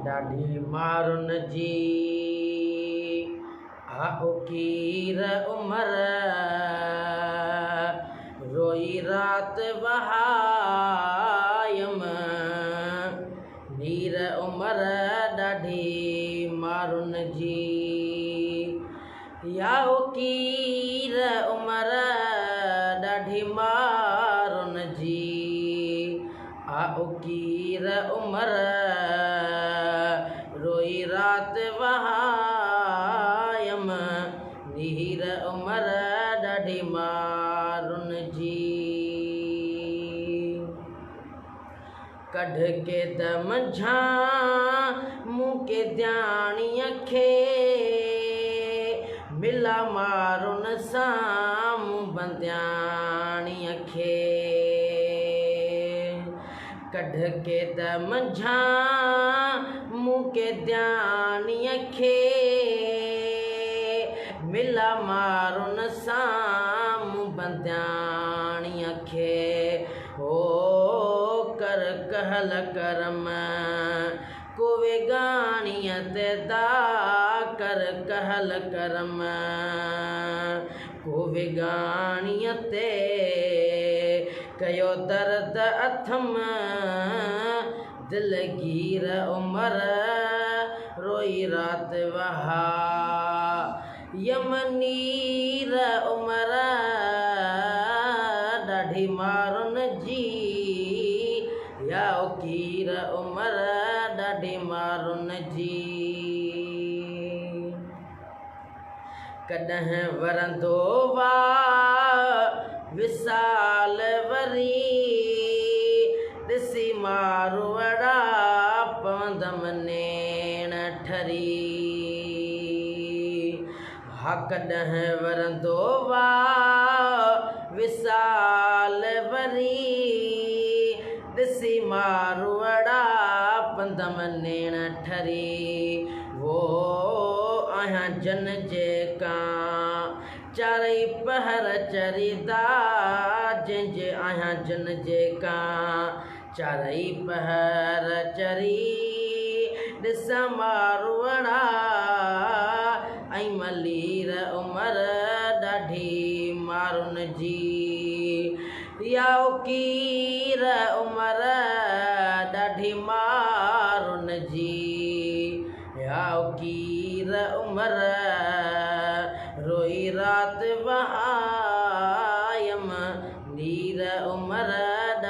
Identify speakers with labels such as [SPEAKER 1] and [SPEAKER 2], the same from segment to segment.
[SPEAKER 1] ॾाढी मारुन जी आउकीर उमर रोई रात वहायम नीर उमर ॾाढी मारुन जी याउकीर उमर ॾाढी मारुन जी आउकीर उमर रोई रात वहायम नीर उमर ॾाढी मारुन जी कढ के दम झां के ध्याणीअ खे मिला मारुन सां बंदियाणीअ खे कढ के दम झां के ध्याणीअ खे मिला मारुन सां बंदियाणीअ खे हो कर कहल करम को वेगाणीअ ते दा कर कहल करम को वेगाणीअ ते कयो दर्द अथम दिलगीर उमर रोई रात वहा यमनीर उमर ॾाढी मारुन जी याउकीर उमर ॾाढी मारुन जी कॾहिं वरंदो वा विसाल वरी ॾिसी मारुअड़ा पवंदम नेण ठरी हा कॾहिं वरंदो वा विसाल वरी ॾिसी मारुअड़ा पंदम नेण ठरी वो आहियां जन जे कां चारई पहर चरीदा जंहिंजे आहियां जन जे कां चारई पहर चरी ॾिसां मारुअड़ा ऐं मलीर उमर ॾाढी मारुन जी याउकीर उमर ॾाढी मारुन जी याउकीर उमर रोई रात वहायम नीर उमर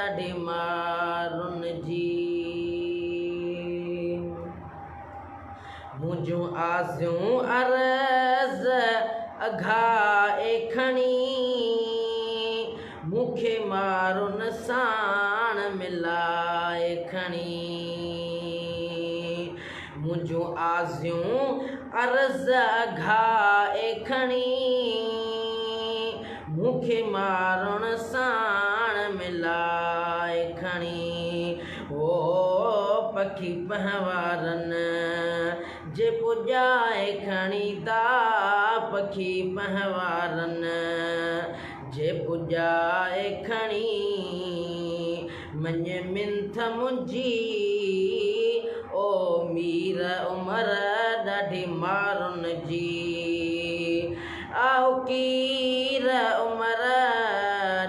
[SPEAKER 1] ॾाढी मारुन जी मुंहिंजूं आसियूं अर्ज़ अघाए खणी मूंखे मारुन साण मिलाए खणी मुंहिंजूं आसियूं अर्ज़ अघाए खणी मूंखे मारुन साण मिलाए खणी ओ पखी पहवारनि जे पुॼाए खणी दा पखी पहवारनि जे पुॼाए खणी मञ मिंथ मुंहिंजी ओ मीर उमर ॾाढी मारुन जी आउकीर उमर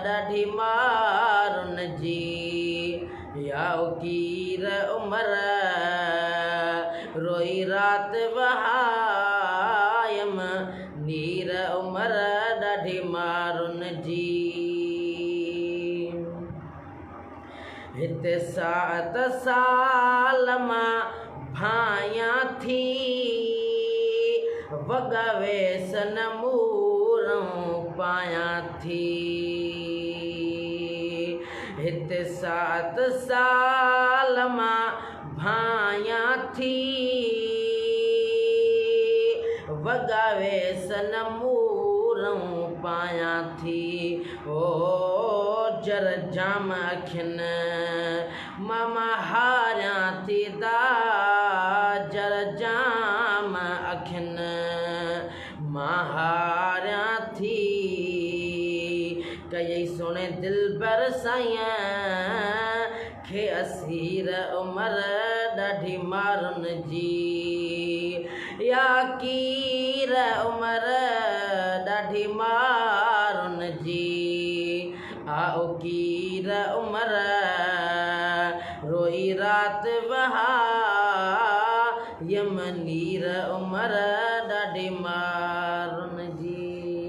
[SPEAKER 1] ॾाढी मारुन जी याउकीर उमर रोई रात वहायम नीर उमर ॾाढी मारुन जी हिते सात साल मां भायां थी वॻावे सन मूरों पायां थी हिते सात साल मां भायां थी वॻावे सन मूरों पायां थी ओ जर जाम अखियुनि मामा हारियां थी दा जर जाम अखियुनि मां हारियां थी कई सुणे दिलबर साईं खे असीर उमर ॾाढी ॾाढी मारुनि जी, या कीर उमर ॾाढी मारुनि जी, आओ कीर उमर रोई रात वहा, यमनीर उमर ॾाढी मारुनि जी।